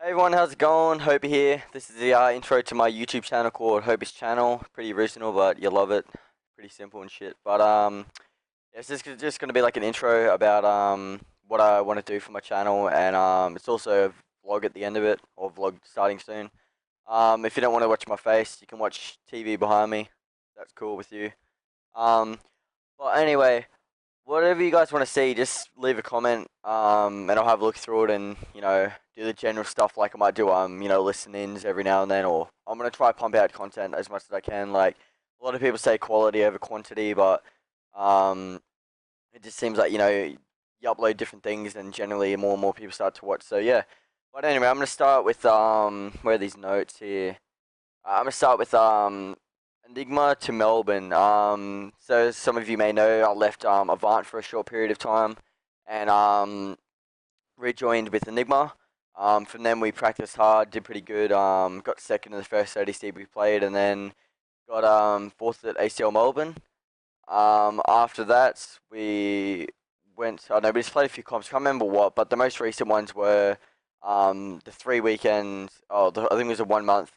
Hey everyone, how's it going? Hopey here. This is the intro to my YouTube channel called HopeysChannel. Pretty original, but you love it. Pretty simple and shit. But it's just gonna be like an intro about what I want to do for my channel, and it's also a vlog at the end of it, or vlog starting soon. If you don't want to watch my face, you can watch TV behind me. That's cool with you. Um, but anyway. Whatever you guys want to see, just leave a comment, and I'll have a look through it and, do the general stuff like I might do, listen-ins every now and then, or I'm going to try pump out content as much as I can. Like, a lot of people say quality over quantity, but, um, it just seems like, you upload different things and generally more and more people start to watch, so yeah. But anyway, I'm going to start with, where are these notes here? I'm gonna start with Enigma to Melbourne. So some of you may know I left Avant for a short period of time, and rejoined with Enigma. From then we practiced hard, did pretty good. Got second in the first ODC we played, and then got fourth at ACL Melbourne. After that we went. I know we just played a few comps. Can't remember what, but the most recent ones were the 3 weekends. I think it was a 1 month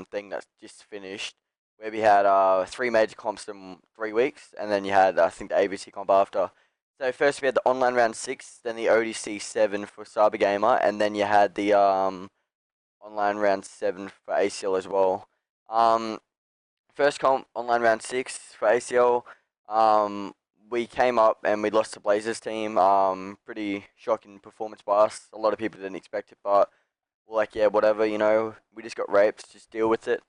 thing that's just finished, where we had three major comps in 3 weeks, and then you had I think the ABC comp after. So first we had the online round 6, then the ODC 7 for Cyber Gamer, and then you had the online round 7 for ACL as well. Um, First comp online round 6 for ACL. We came up and we lost to Blazers team. Pretty shocking performance by us. A lot of people didn't expect it, but we're like, yeah, whatever, we just got raped, just deal with it.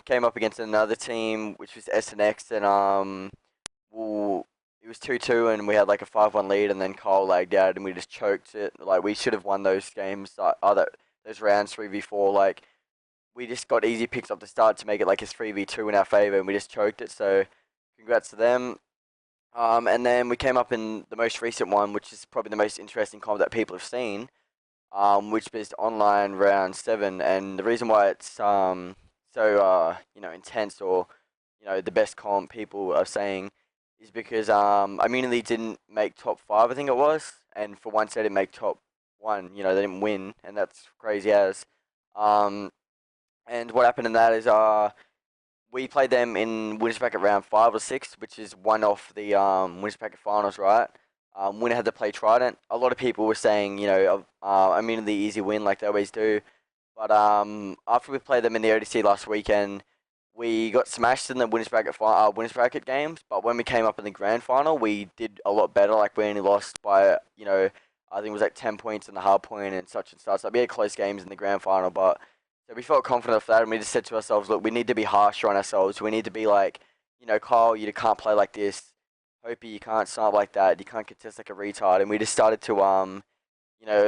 Came up against another team, which was SNX, and it was 2-2, and we had like a 5-1 lead, and then Kyle lagged out, and we just choked it. Like, we should have won those games, those rounds 3v4. Like, we just got easy picks off the start to make it like a 3v2 in our favor, and we just choked it. So, congrats to them. And then we came up in the most recent one, which is probably the most interesting comp that people have seen, which is online round 7. And the reason why it's so intense, or the best comp people are saying, is because Immunity didn't make top 5, I think it was, and for once they didn't make top 1. They didn't win, and that's crazy as. Um, and what happened in that is we played them in winners bracket round 5 or 6, which is one off the winners bracket finals, right? Winner had to play Trident. A lot of people were saying, Immunity easy win like they always do. But after we played them in the ODC last weekend, we got smashed in the winners bracket games. But when we came up in the grand final, we did a lot better. Like, we only lost by, I think it was like 10 points in the hard point and such and such. So we had close games in the grand final, but so we felt confident of that, and we just said to ourselves, look, we need to be harsher on ourselves. We need to be like, Kyle, you can't play like this. Hopey, you can't snipe like that. You can't contest like a retard. And we just started to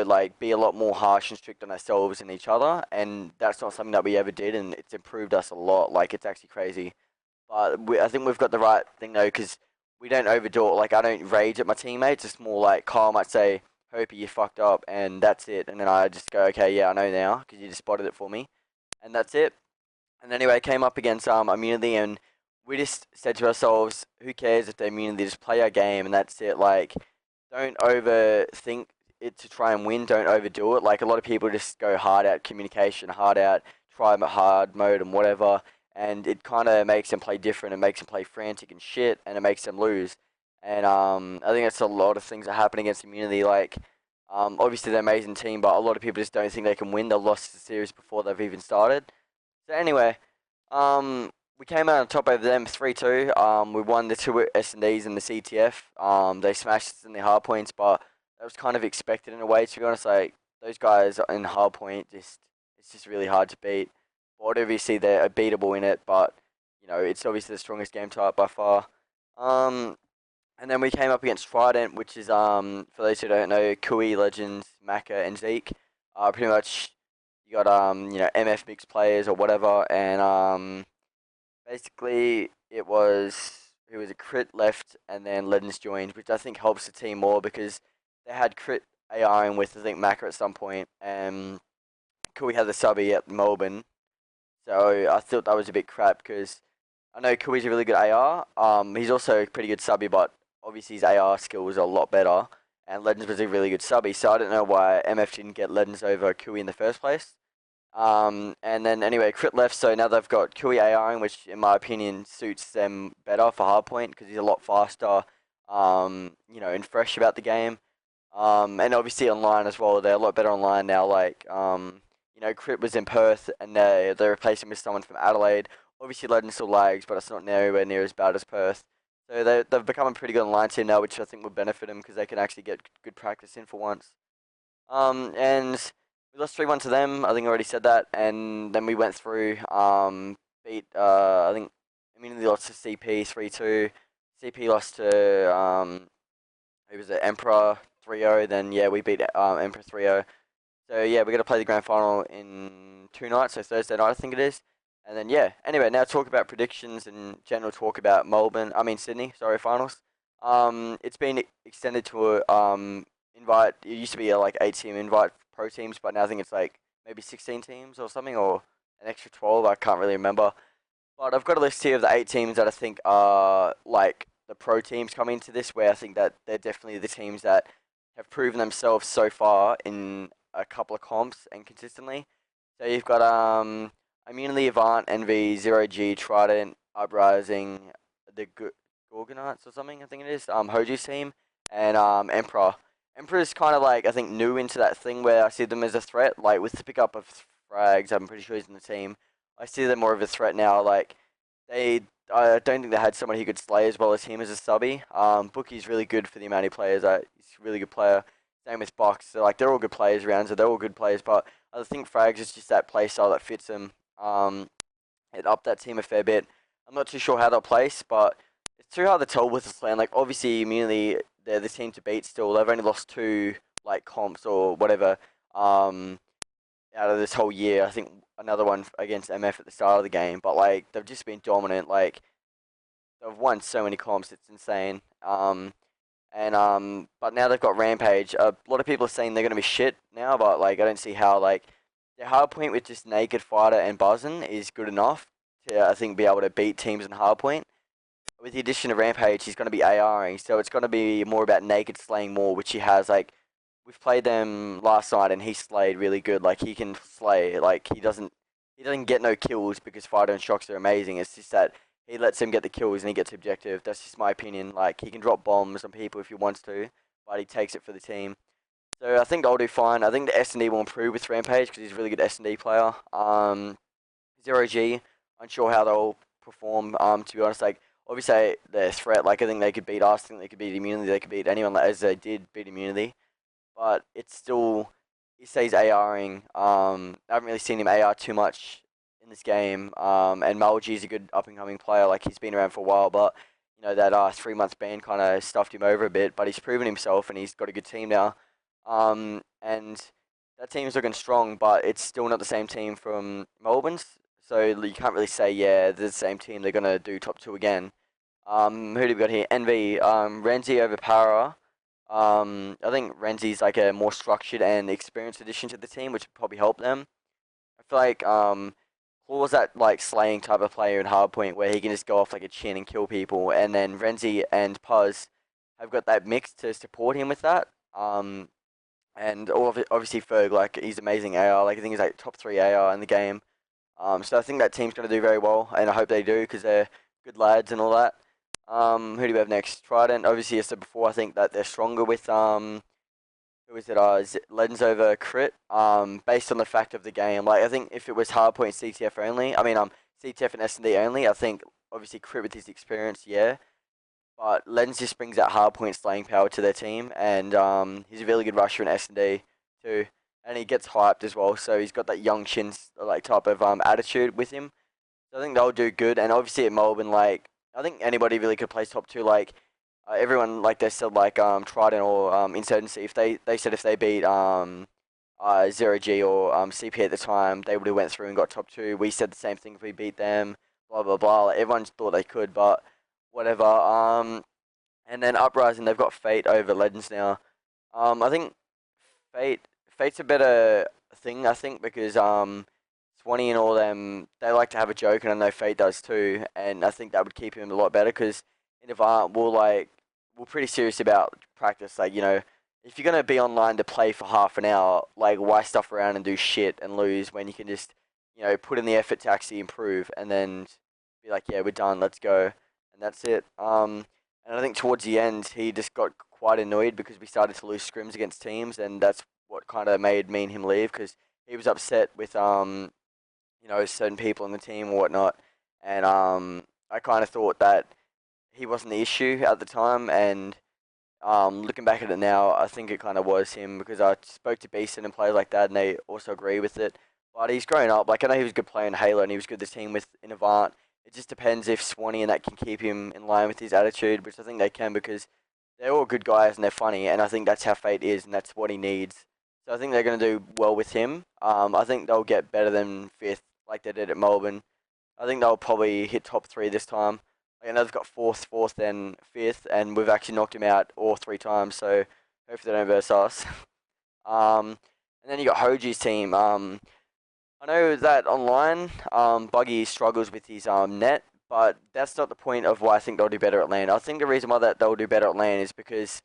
like, be a lot more harsh and strict on ourselves and each other, and that's not something that we ever did, and it's improved us a lot. Like, it's actually crazy. But I think we've got the right thing though, because we don't overdo it. Like, I don't rage at my teammates. It's more like Kyle might say, "Hopey, you fucked up," and that's it. And then I just go, "Okay, yeah, I know now, because you just spotted it for me," and that's it. And anyway, I came up against Immunity, and we just said to ourselves, "Who cares if they're Immunity? Just play our game, and that's it." Like, don't overthink it to try and win. Don't overdo it. Like, a lot of people just go hard out communication, hard out try hard mode and whatever, and it kind of makes them play different. It makes them play frantic and shit, and it makes them lose. And I think that's a lot of things that happen against Immunity. Like, obviously they're an amazing team, but a lot of people just don't think they can win. They've lost the series before they've even started. So anyway, we came out on top over them 3-2. We won the two S&Ds and the CTF. They smashed us in the hard points, but that was kind of expected in a way, to be honest. Like, those guys in hard point, it's just really hard to beat. But obviously they're beatable in it, but it's obviously the strongest game type by far. Um, and then we came up against Trident, which is for those who don't know, Kui, Legends, Maka, and Zeke. Pretty much you got MF mixed players or whatever, and basically it was a crit left and then Legends joined, which I think helps the team more because they had crit ARing with, I think, Maka at some point, and Kui had the subby at Melbourne, so I thought that was a bit crap because I know Kui's a really good AR. He's also a pretty good subby, but obviously his AR skills are a lot better. and Legends was a really good subby. So I don't know why MF didn't get Legends over Kui in the first place. And then anyway, Crit left, so now they've got Kui ARing, which in my opinion suits them better for hardpoint because he's a lot faster, and fresh about the game. And obviously online as well, they're a lot better online now. Like, Crit was in Perth and they're replacing with someone from Adelaide. Obviously, Legend still lags, but it's not nowhere near as bad as Perth. So they've become a pretty good online team now, which I think will benefit them because they can actually get good practice in for once. And we lost 3-1 to them. I think I already said that. And then we went through, beat, I think, immediately lost to CP 3-2. CP lost to, who was it, Emperor 3-0. Then, yeah, we beat Emperor 3-0. So, yeah, we're going to play the grand final in 2 nights. So, Thursday night, I think it is. And then, yeah, anyway, now talk about predictions and general talk about Sydney, finals. It's been extended to invite. It used to be a like 8-team invite pro teams, but now I think it's like maybe 16 teams or something, or an extra 12. I can't really remember. But I've got a list here of the 8 teams that I think are like the pro teams coming into this, where I think that they're definitely the teams that have proven themselves so far in a couple of comps and consistently. So you've got Immunity, Avant, Envy, Zero G, Trident, Uprising, the Gorgonauts or something, I think it is. Hoju's team, and Emperor. Emperor's kind of like, I think, new into that thing where I see them as a threat. Like, with the pickup of Frags, I'm pretty sure he's in the team. I see them more of a threat now. Like, I don't think they had someone who could slay as well as him as a subby. Bookie's really good for the amount he plays. He's a really good player. Same with Box. So, like, they're all good players around, so they're all good players. But I think Frags is just that play style that fits him. It upped that team a fair bit. I'm not too sure how they'll place, but it's too hard to tell with this land. Like, obviously, Immunity, they're the team to beat still. They've only lost 2, like, comps or whatever, out of this whole year. I think another one against MF at the start of the game. But, like, they've just been dominant. Like, they've won so many comps. It's insane. But now they've got Rampage. A lot of people are saying they're going to be shit now, but, like, I don't see how, like, their hardpoint with just Naked Fighter and Buzzin is good enough to, I think, be able to beat teams in hardpoint. With the addition of Rampage, he's going to be ARing, so it's going to be more about Naked slaying more, which he has. Like, we've played them last night, and he slayed really good. Like, he can slay. Like, he doesn't get no kills because Fighter and Shocks are amazing. It's just that he lets him get the kills and he gets objective. That's just my opinion. Like, he can drop bombs on people if he wants to, but he takes it for the team. So I think I'll do fine. I think the S&D will improve with Rampage because he's a really good S&D player. Zero G, unsure how they'll perform. To be honest, like, obviously they're a threat. Like, I think they could beat us. I think they could beat Immunity. They could beat anyone as they did beat Immunity. But it's still, he says ARing. I haven't really seen him AR too much in this game. And Melb-Syd is a good up and coming player. Like, he's been around for a while, but that 3 month ban kind of stuffed him over a bit. But he's proven himself and he's got a good team now. And that team's looking strong, but it's still not the same team from Melbourne's. So you can't really say, yeah, they're the same team. They're gonna do top 2 again. Who do we got here? Envy. Renzi over Para. I think Renzi's like a more structured and experienced addition to the team, which would probably help them. I feel like Claw's that like slaying type of player in hardpoint where he can just go off like a chin and kill people, and then Renzi and Puz have got that mix to support him with that. And obviously Ferg, like, he's amazing AR. Like, I think he's like top 3 AR in the game. So I think that team's going to do very well, and I hope they do because they're good lads and all that. Who do we have next? Trident. Obviously, I said before, I think that they're stronger with who is it? Is it Legends over Crit? Based on the fact of the game. Like, I think if it was hardpoint CTF only, CTF and S&D only, I think obviously Crit with his experience, yeah. But Legends just brings that hardpoint slaying power to their team, and he's a really good rusher in S&D too, and he gets hyped as well. So he's got that young chin like type of attitude with him. So I think they'll do good, and obviously at Melbourne, like, I think anybody really could place top 2. Like, everyone, like they said, like Trident or Insurgency, if they said if they beat Zero G or CP at the time, they would have went through and got top 2. We said the same thing if we beat them. Blah blah blah. Like, everyone thought they could, but whatever. And then Uprising, they've got Fate over Legends now. I think Fate's a better thing, I think, because Swanee and all them, they like to have a joke, and I know Fate does too, and I think that would keep him a lot better, because in Avant, we're pretty serious about practice. Like, if you're gonna be online to play for half an hour, like why stuff around and do shit and lose when you can just, put in the effort to actually improve and then be like, yeah, we're done, let's go, and that's it. And I think towards the end he just got quite annoyed because we started to lose scrims against teams, and that's what kind of made me and him leave because he was upset with certain people in the team or whatnot, and I kind of thought that he wasn't the issue at the time, and looking back at it now, I think it kind of was him because I spoke to Beeson and players like that, and they also agree with it. But he's grown up. Like I know he was a good player in Halo, and he was good this team with in Avant. It just depends if Swanee and that can keep him in line with his attitude, which I think they can because they're all good guys and they're funny, and I think that's how Fate is, and that's what he needs. So I think they're going to do well with him. I think they'll get better than fifth, like they did at Melbourne. I think they'll probably hit top three this time. I know they've got fourth, and fifth, and we've actually knocked him out all 3 times. So hopefully they don't verse us. And then you got Hoji's team. I know that online, Buggy struggles with his net, but that's not the point of why I think they'll do better at LAN. I think the reason why that they'll do better at LAN is because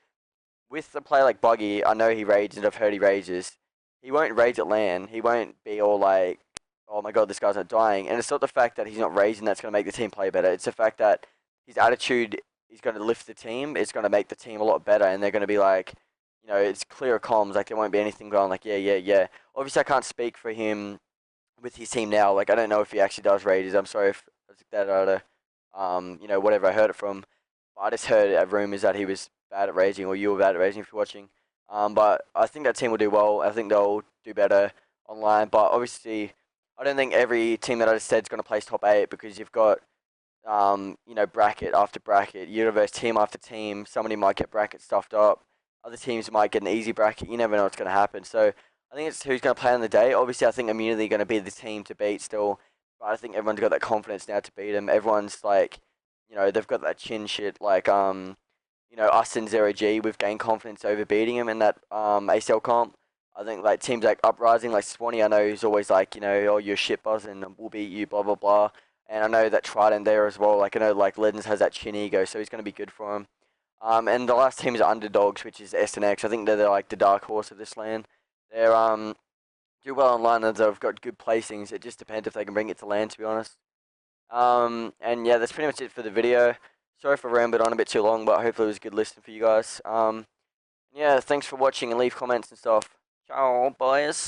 with a player like Buggy, I know he rages and I've heard he rages. He won't rage at LAN. He won't be all like, oh my god, this guy's not dying. And it's not the fact that he's not raging that's going to make the team play better. It's the fact that his attitude is going to lift the team. It's going to make the team a lot better. And they're going to be like, it's clear comms. Like there won't be anything going like, yeah, yeah, yeah. Obviously, I can't speak for him with his team now. Like I don't know if he actually does rages. I'm sorry if I took that out of, whatever I heard it from. But I just heard rumors that he was bad at raging, or you were bad at raging if you're watching. But I think that team will do well. I think they'll do better online. But obviously, I don't think every team that I just said is going to place top 8 because you've got, bracket after bracket, universe team after team. Somebody might get bracket stuffed up. Other teams might get an easy bracket. You never know what's going to happen. So I think it's who's going to play on the day. Obviously, I think Immunity are going to be the team to beat still. But I think everyone's got that confidence now to beat them. Everyone's like, they've got that chin shit. Like, us and Zero G, we've gained confidence over beating him in that ACL comp. I think like teams like Uprising, like Swanee, I know he's always like, oh, you're shit buzz and we'll beat you, blah blah blah. And I know that Trident there as well. Like I know like Legends has that chin ego, so he's going to be good for him. And the last team is Underdogs, which is SNX. I think they're like the dark horse of this land. They're do well online and they've got good placings. It just depends if they can bring it to land, to be honest. And yeah, that's pretty much it for the video. Sorry for rambling on a bit too long, but hopefully it was a good listen for you guys. Yeah, thanks for watching and leave comments and stuff. Ciao, boys.